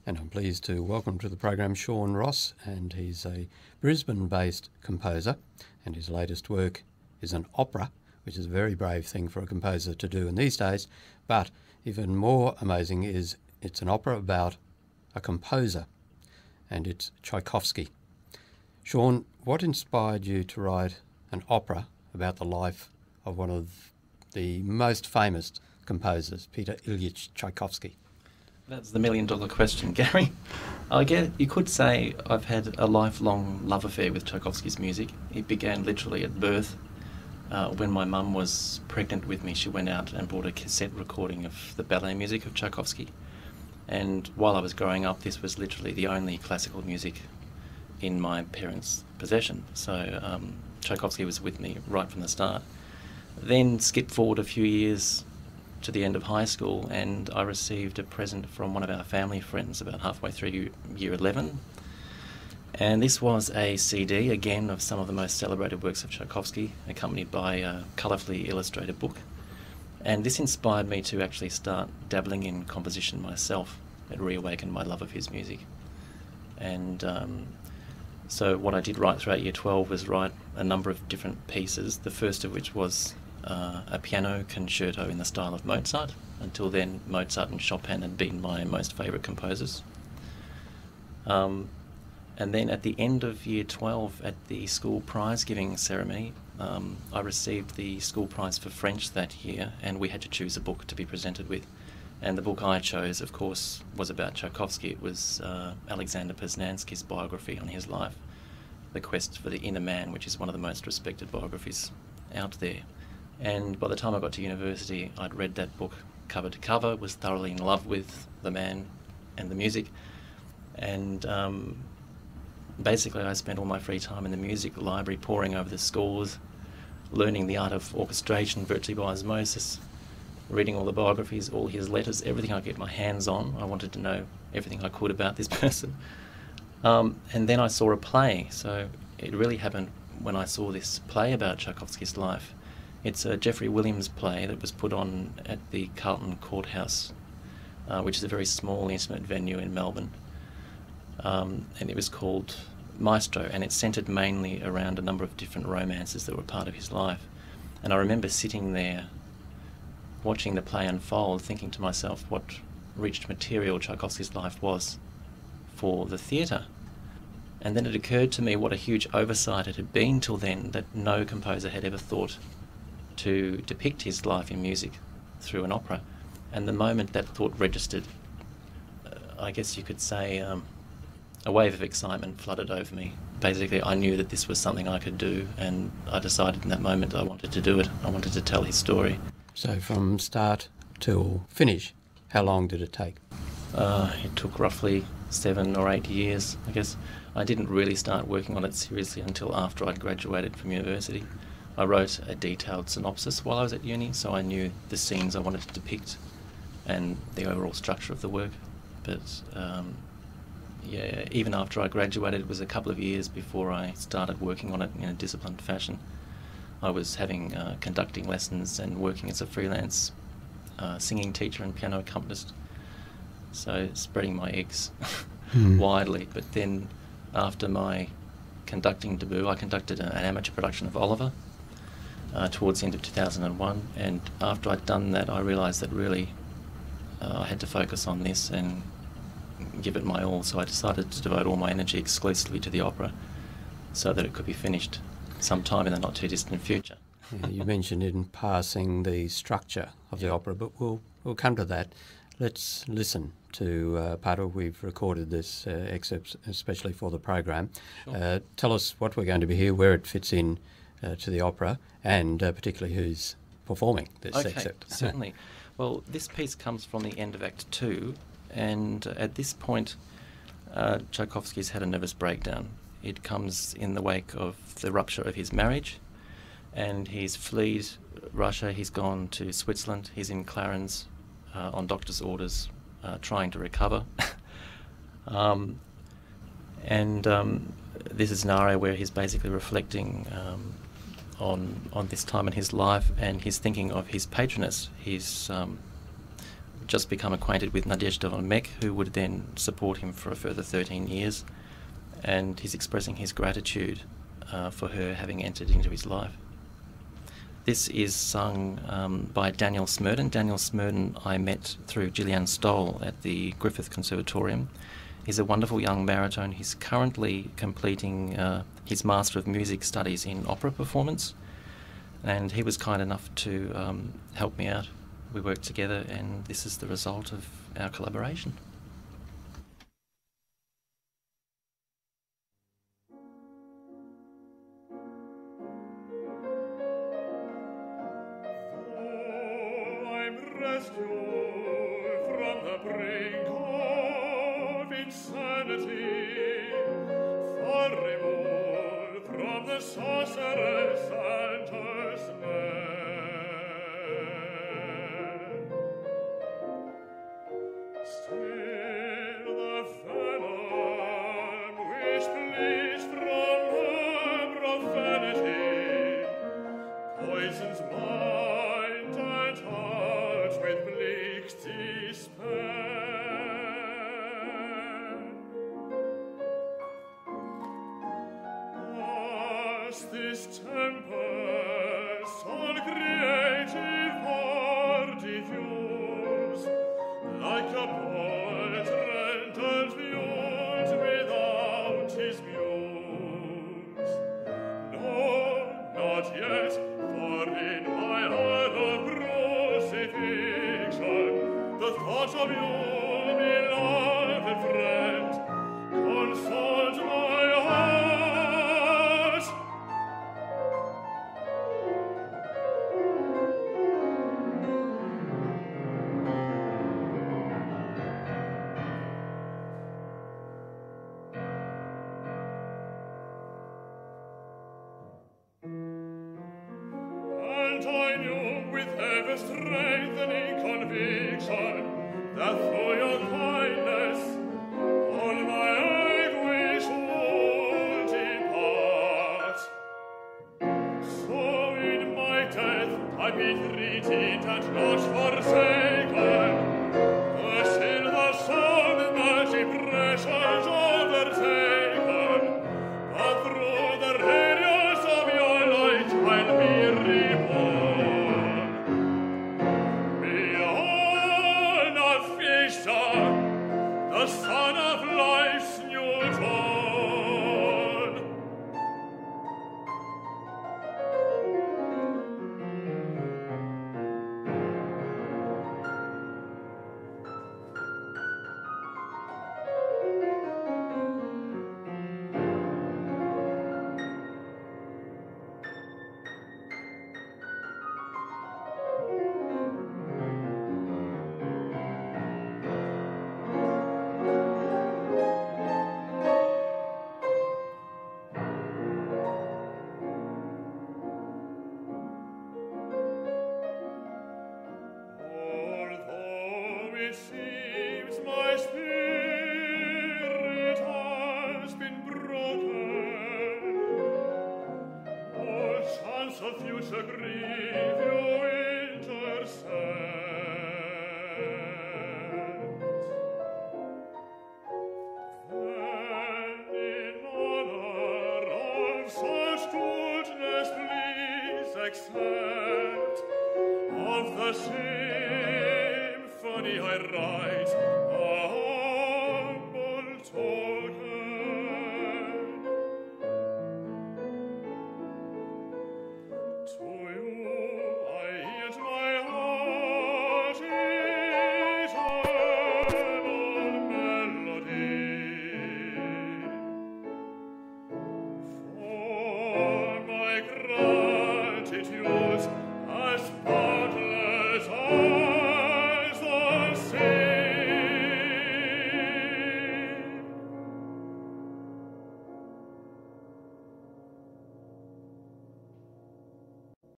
And I'm pleased to welcome to the program Sean Ross, and he's a Brisbane-based composer, and his latest work is an opera, which is a very brave thing for a composer to do in these days, but even more amazing is it's an opera about a composer, and it's Tchaikovsky. Sean, what inspired you to write an opera about the life of one of the most famous composers, Peter Ilyich Tchaikovsky? That's the million-dollar question, Gary. I guess you could say I've had a lifelong love affair with Tchaikovsky's music. It began literally at birth. When my mum was pregnant with me, she went out and bought a cassette recording of the ballet music of Tchaikovsky. And while I was growing up, this was literally the only classical music in my parents' possession. So Tchaikovsky was with me right from the start. Then skip forward a few years to the end of high school, and I received a present from one of our family friends about halfway through year 11. And this was a CD, again, of some of the most celebrated works of Tchaikovsky, accompanied by a colourfully illustrated book. And this inspired me to actually start dabbling in composition myself. It reawakened my love of his music. And so what I did right throughout year 12 was write a number of different pieces, the first of which was a piano concerto in the style of Mozart. Until then, Mozart and Chopin had been my most favourite composers. And then at the end of year 12, at the school prize-giving ceremony, I received the school prize for French that year, and we had to choose a book to be presented with. And the book I chose, of course, was about Tchaikovsky. It was Alexander Poznansky's biography on his life, The Quest for the Inner Man, which is one of the most respected biographies out there. And by the time I got to university, I'd read that book cover to cover, was thoroughly in love with the man and the music. And basically I spent all my free time in the music library poring over the scores, learning the art of orchestration virtually by osmosis, reading all the biographies, all his letters, everything I could get my hands on. I wanted to know everything I could about this person. And then I saw a play, so it really happened when I saw this play about Tchaikovsky's life. It's a Jeffrey Williams play that was put on at the Carlton Courthouse, which is a very small, intimate venue in Melbourne. And it was called Maestro, and it centred mainly around a number of different romances that were part of his life. And I remember sitting there, watching the play unfold, thinking to myself what rich material Tchaikovsky's life was for the theatre. And then it occurred to me what a huge oversight it had been till then, that no composer had ever thought to depict his life in music through an opera. And the moment that thought registered, I guess you could say a wave of excitement flooded over me. Basically, I knew that this was something I could do, and I decided in that moment I wanted to do it. I wanted to tell his story. So from start till finish, how long did it take? It took roughly 7 or 8 years, I guess. I didn't really start working on it seriously until after I'd graduated from university. I wrote a detailed synopsis while I was at uni, so I knew the scenes I wanted to depict and the overall structure of the work. But yeah, even after I graduated, it was a couple of years before I started working on it in a disciplined fashion. I was having conducting lessons and working as a freelance singing teacher and piano accompanist, so spreading my eggs widely. But then after my conducting debut, I conducted an amateur production of Oliver towards the end of 2001, and after I'd done that I realised that really I had to focus on this and give it my all, so I decided to devote all my energy exclusively to the opera so that it could be finished sometime in the not too distant future. Yeah, you mentioned in passing the structure of the opera, but we'll come to that. Let's listen to part of, we've recorded this excerpt especially for the program. Sure. Tell us what we're going to be here, where it fits in to the opera, and particularly who's performing this excerpt. Certainly. Well, this piece comes from the end of Act 2, and at this point Tchaikovsky's had a nervous breakdown. It comes in the wake of the rupture of his marriage, and he's fled Russia, he's gone to Switzerland, he's in Clarens on doctor's orders, trying to recover. This is an aria where he's basically reflecting on this time in his life, and he's thinking of his patroness, his just become acquainted with Nadezhda Olmek, who would then support him for a further 13 years, and he's expressing his gratitude for her having entered into his life. This is sung by Daniel Smerdon. Daniel Smerdon I met through Gillian Stoll at the Griffith Conservatorium. He's a wonderful young baritone. He's currently completing his Master of Music Studies in Opera Performance, and he was kind enough to help me out. We worked together, and this is the result of our collaboration. Rescue from the brink of insanity, far removed from the sorceress and her snare. Still the venom which bleeds from her profanity poisons mind and heart with bleak despair. As this tempest on creative heart diffuse, like a poet rendered views without his muse. No, not yet, for in my heart of crucifixion the thought of you, beloved friend, consoles my heart. And I knew with ever-strengthening conviction that through your kindness all my anguish would depart. So in my death I be treated and not forsaken, till the soul my depressions overtaken, but through the radiance of your light I'll be reborn. Beyond a vision, the sun of life's new dawn. Although it seems my spirit has been broken, all chance of future grief you intercept. Then in honor of such goodness please accept of the symphony I write